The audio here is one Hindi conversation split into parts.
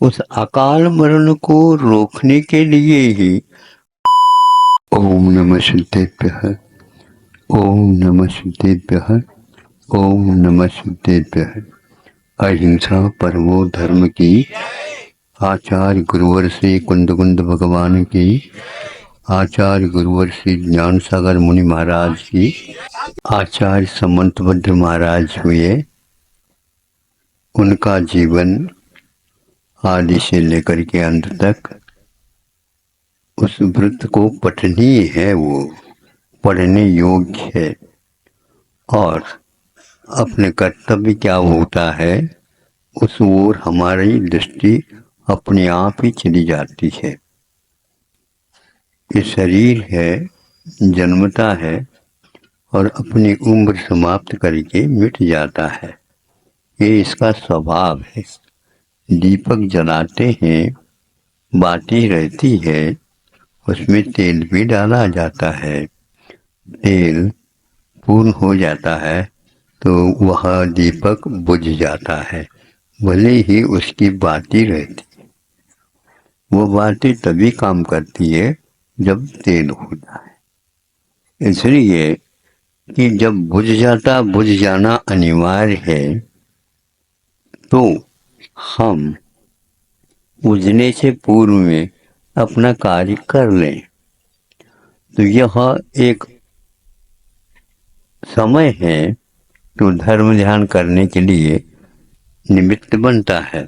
उस अकाल मरण को रोकने के लिए ही ओम नमः सिद्धेभ्यः, ओम नमः सिद्धेभ्यः, ओम नमः सिद्धेभ्यः। अहिंसा परमो धर्म की, आचार्य गुरुवर श्री कुंद कुंद भगवान की, आचार्य गुरुवर श्री ज्ञान सागर मुनि महाराज की, आचार्य समंतभद्र महाराज हुए, उनका जीवन आदि से लेकर के अंत तक उस व्रत को पठनीय है, वो पढ़ने योग्य है। और अपने कर्तव्य क्या होता है उस ओर हमारी दृष्टि अपने आप ही चली जाती है। ये शरीर है, जन्मता है और अपनी उम्र समाप्त करके मिट जाता है। ये इसका स्वभाव है। दीपक जलाते हैं, बाती रहती है, उसमें तेल भी डाला जाता है। तेल पूर्ण हो जाता है तो वह दीपक बुझ जाता है, भले ही उसकी बाती रहती है। वो बाती तभी काम करती है जब तेल होता है। इसलिए कि जब बुझ जाना अनिवार्य है तो हम बुझने से पूर्व में अपना कार्य कर लें। तो यह एक समय है तो धर्म ध्यान करने के लिए निमित्त बनता है।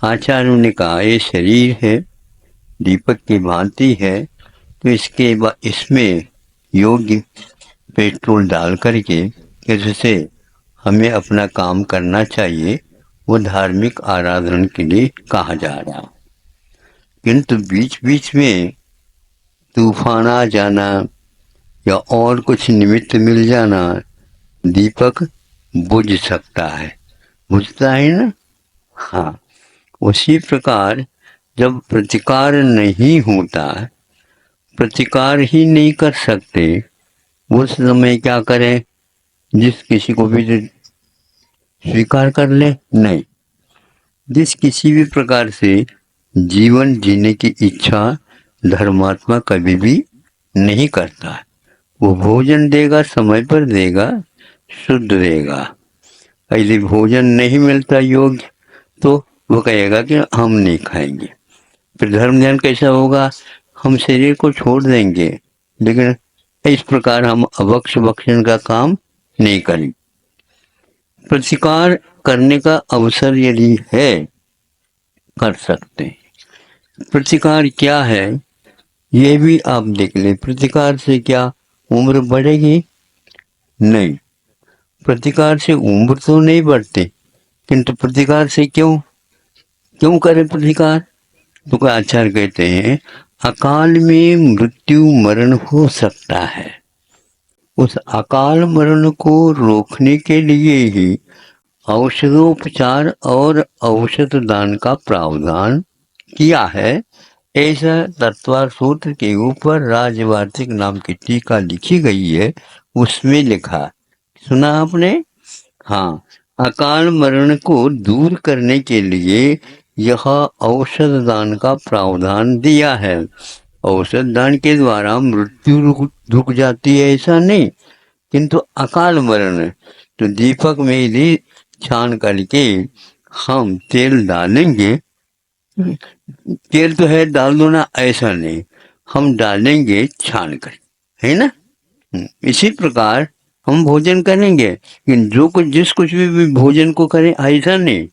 आचार्यों ने कहा ये शरीर है, दीपक की भांति है, तो इसमें योग्य पेट्रोल डाल करके इससे हमें अपना काम करना चाहिए। वो धार्मिक आराधना के लिए कहा जा रहा है। किंतु बीच बीच में तूफान आ जाना या और कुछ निमित्त मिल जाना, दीपक बुझ सकता है। बुझता है ना? हाँ, उसी प्रकार जब प्रतिकार नहीं होता, प्रतिकार ही नहीं कर सकते, उस समय क्या करें? जिस किसी को भी स्वीकार कर ले? नहीं। जिस किसी भी प्रकार से जीवन जीने की इच्छा धर्मात्मा कभी भी नहीं करता। वो भोजन देगा, समय पर देगा, शुद्ध देगा। यदि भोजन नहीं मिलता योग्य तो वो कहेगा कि हम नहीं खाएंगे। फिर धर्म ध्यान कैसा होगा? हम शरीर को छोड़ देंगे, लेकिन इस प्रकार हम अभक्ष भक्षण का काम नहीं करेंगे। प्रतिकार करने का अवसर यदि है, कर सकते हैं। प्रतिकार क्या है ये भी आप देख लें। प्रतिकार से क्या उम्र बढ़ेगी? नहीं। प्रतिकार से उम्र तो नहीं बढ़ती, किंतु प्रतिकार से क्यों क्यों करें प्रतिकार? तो कोई आचार्य कहते हैं अकाल में मृत्यु मरण हो सकता है। उस अकाल मरण को रोकने के लिए ही औषधोपचार और औषध दान का प्रावधान किया है। ऐसा तत्वार सूत्र के ऊपर राजवार्तिक नाम की टीका लिखी गई है, उसमें लिखा, सुना आपने? हाँ, अकाल मरण को दूर करने के लिए यह औषध दान का प्रावधान दिया है। औषध दान के द्वारा मृत्यु रुक जाती है ऐसा नहीं, किंतु अकाल मरण तो दीपक में यदि छान करके हम तेल डालेंगे, तेल तो है डाल दो ना, ऐसा नहीं, हम डालेंगे छान कर, है ना? इसी प्रकार हम भोजन करेंगे, लेकिन जो कुछ जिस कुछ भी भोजन को करें ऐसा नहीं,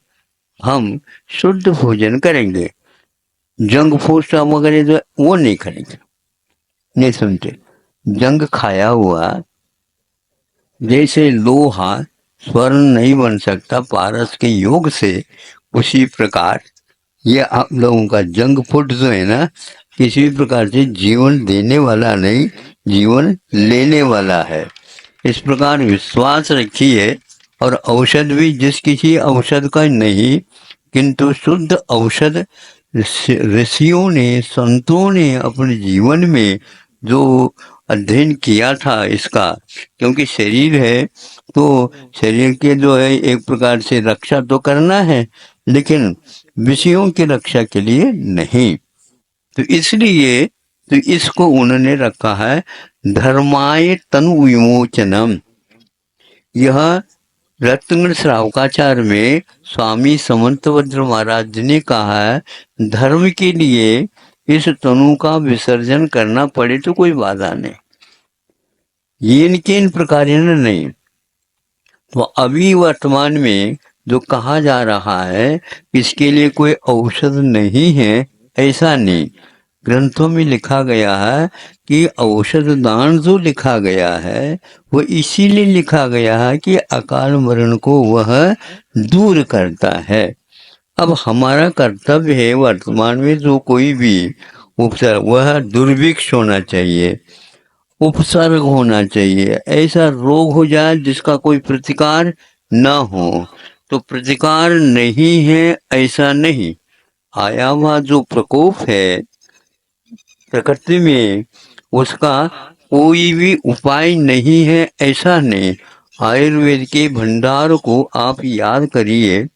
हम शुद्ध भोजन करेंगे। जंक फूड वगैरह जो वो नहीं करेंगे। नहीं सुनते? जंग खाया हुआ, जैसे लोहा स्वर्ण नहीं बन सकता पारस के योग से, उसी प्रकार ये आप लोगों का जंक फूड जो है ना, किसी भी प्रकार से जीवन देने वाला नहीं, जीवन लेने वाला है। इस प्रकार विश्वास रखिए। और औषध भी जिस किसी औषध का नहीं, किंतु शुद्ध औषध ऋषियों ने, संतों ने अपने जीवन में जो अध्ययन किया था इसका, क्योंकि शरीर है तो शरीर के जो है एक प्रकार से रक्षा तो करना है, लेकिन विषयों की रक्षा के लिए नहीं। तो इसलिए तो इसको उन्होंने रखा है धर्माय तनु विमोचनम। यह रत्नगढ़ श्रावकाचार्य में स्वामी समंतभद्र महाराज जी ने कहा है धर्म के लिए इस तनु का विसर्जन करना पड़े तो कोई बाधा नहीं, ये इनके इन प्रकार नहीं। तो अभी वर्तमान में जो कहा जा रहा है इसके लिए कोई औषध नहीं है, ऐसा नहीं। ग्रंथों में लिखा गया है कि औषध दान जो लिखा गया है वो इसीलिए लिखा गया है कि अकाल मरण को वह दूर करता है। अब हमारा कर्तव्य है वर्तमान में जो कोई भी उपचार वह दुर्भिक्ष होना चाहिए, उपसर्ग होना चाहिए, ऐसा रोग हो जाए जिसका कोई प्रतिकार न हो। तो प्रतिकार नहीं है ऐसा नहीं, आया हुआ जो प्रकोप है प्रकृति में उसका कोई भी उपाय नहीं है ऐसा नहीं। आयुर्वेद के भंडार को आप याद करिए।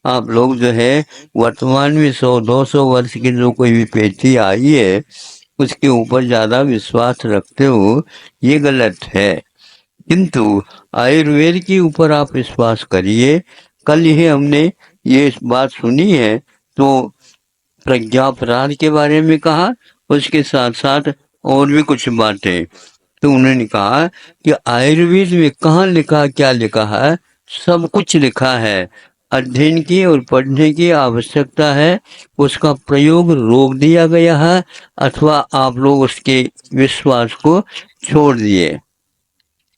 आप लोग जो है वर्तमान में 100-200 वर्ष की जो कोई भी पेशी आई है उसके ऊपर ज़्यादा विश्वास रखते हो, ये गलत है। किंतु आयुर्वेद के ऊपर आप विश्वास करिए। कल ही हमने ये बात सुनी है तो प्रज्ञापराध के बारे में कहा, उसके साथ साथ और भी कुछ बातें। तो उन्होंने कहा कि आयुर्वेद में कहाँ लिखा क्या लिखा है, सब कुछ लिखा है। अध्ययन की और पढ़ने की आवश्यकता है, उसका प्रयोग रोक दिया गया है अथवा आप लोग उसके विश्वास को छोड़ दिए,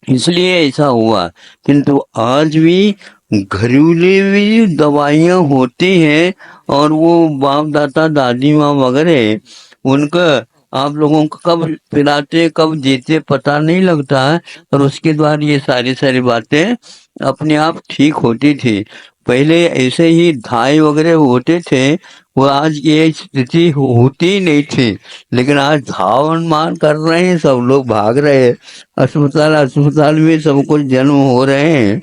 इसलिए ऐसा हुआ। किंतु आज भी घरेलू भी दवाइयाँ होती हैं और वो बाप दादा दादी माँ वगैरह उनका आप लोगों को कब पिलाते कब देते पता नहीं लगता है, और उसके द्वारा ये सारी सारी बातें अपने आप ठीक होती थी। पहले ऐसे ही धाई वगैरह होते थे, वो आज ये स्थिति होती ही नहीं थी। लेकिन आज धावन मान कर रहे हैं, सब लोग भाग रहे हैं, अस्पताल अस्पताल में सब कुछ जन्म हो रहे हैं,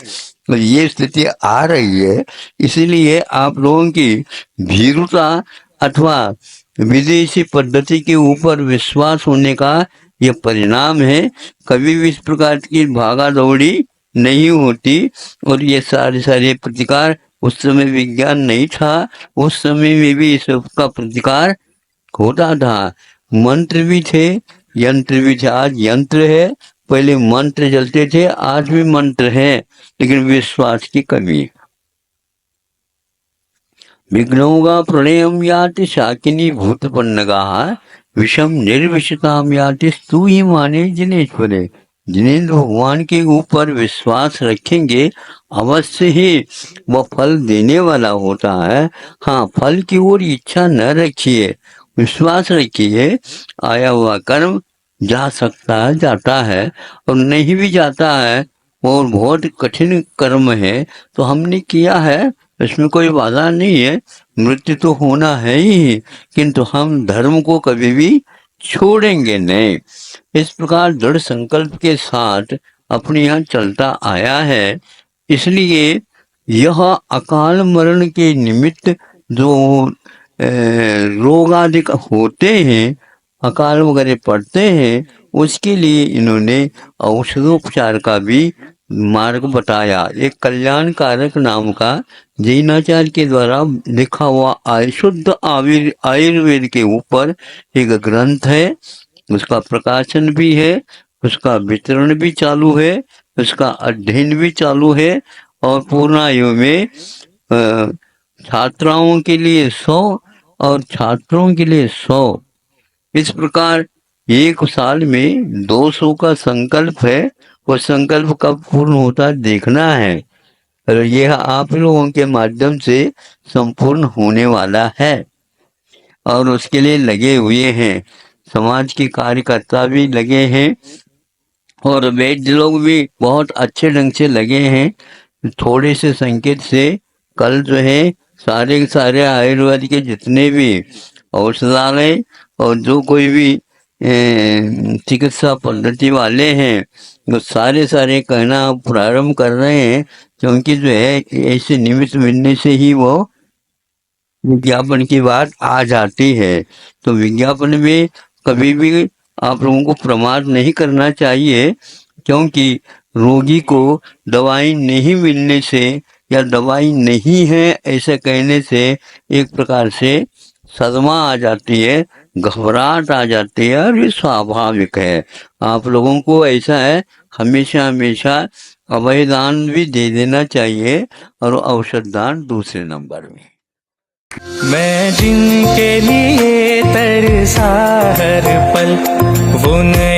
तो ये स्थिति आ रही है। इसीलिए आप लोगों की भीरुता अथवा विदेशी पद्धति के ऊपर विश्वास होने का ये परिणाम है। कभी भी इस प्रकार की भागा दौड़ी नहीं होती, और ये सारे सारे प्रतिकार उस समय विज्ञान नहीं था, उस समय में भी इसका प्रतिकार होता था। मंत्र भी थे, यंत्र भी थे। आज यंत्र है, पहले मंत्र चलते थे, आज भी मंत्र है, लेकिन विश्वास की कमी। विघ्नौगा प्रणयम याति शाकिनी भूतपन्नगा विषम निर्विषताम याति स्तु ही माने जिनेश्वरे। जिनेन्द्र भगवान के ऊपर विश्वास रखेंगे अवश्य ही वह फल देने वाला होता है। हाँ, फल की ओर इच्छा न रखिए, विश्वास रखिए। आया हुआ कर्म जा सकता है, जाता है, और नहीं भी जाता है और बहुत कठिन कर्म है तो हमने किया है, इसमें कोई बाधा नहीं है। मृत्यु तो होना है ही, किंतु हम धर्म को कभी भी छोड़ेंगे नहीं। इस प्रकार दृढ़ संकल्प के साथ अपने यहाँ चलता आया है। इसलिए यह अकाल मरण के निमित्त जो रोग आदि होते हैं, अकाल वगैरह पड़ते हैं, उसके लिए इन्होंने औषधोपचार का भी मार्ग बताया। एक कल्याणकारक नाम का जैनाचार्य के द्वारा लिखा हुआ शुद्ध आयुर्वेद के ऊपर एक ग्रंथ है, उसका प्रकाशन भी है, उसका वितरण भी चालू है, उसका अध्ययन भी चालू है, और पूर्णायु में छात्राओं के लिए 100 और छात्रों के लिए 100। इस प्रकार एक साल में 200 का संकल्प है। वो संकल्प कब पूर्ण होता है देखना है, और यह आप लोगों के माध्यम से संपूर्ण होने वाला है, और उसके लिए लगे हुए हैं। समाज के कार्यकर्ता भी लगे हैं और वैद्य लोग भी बहुत अच्छे ढंग से लगे हैं। थोड़े से संकेत से कल जो है सारे के सारे आयुर्वेद के जितने भी औषधालय और जो कोई भी चिकित्सा पद्धति वाले हैं वो सारे सारे कहना प्रारंभ कर रहे हैं, क्योंकि जो है ऐसे निमित्त मिलने से ही वो विज्ञापन की बात आ जाती है, तो विज्ञापन में कभी भी आप लोगों को प्रमाद नहीं करना चाहिए, क्योंकि रोगी को दवाई नहीं मिलने से या दवाई नहीं है ऐसे कहने से एक प्रकार से सदमा आ जाती है, घबराहट आ जाती है, और ये स्वाभाविक है। आप लोगों को ऐसा है, हमेशा हमेशा अभयदान भी दे देना चाहिए और औषध दान दूसरे नंबर में। मैं जिनके लिए तरसा हर पल वो नहीं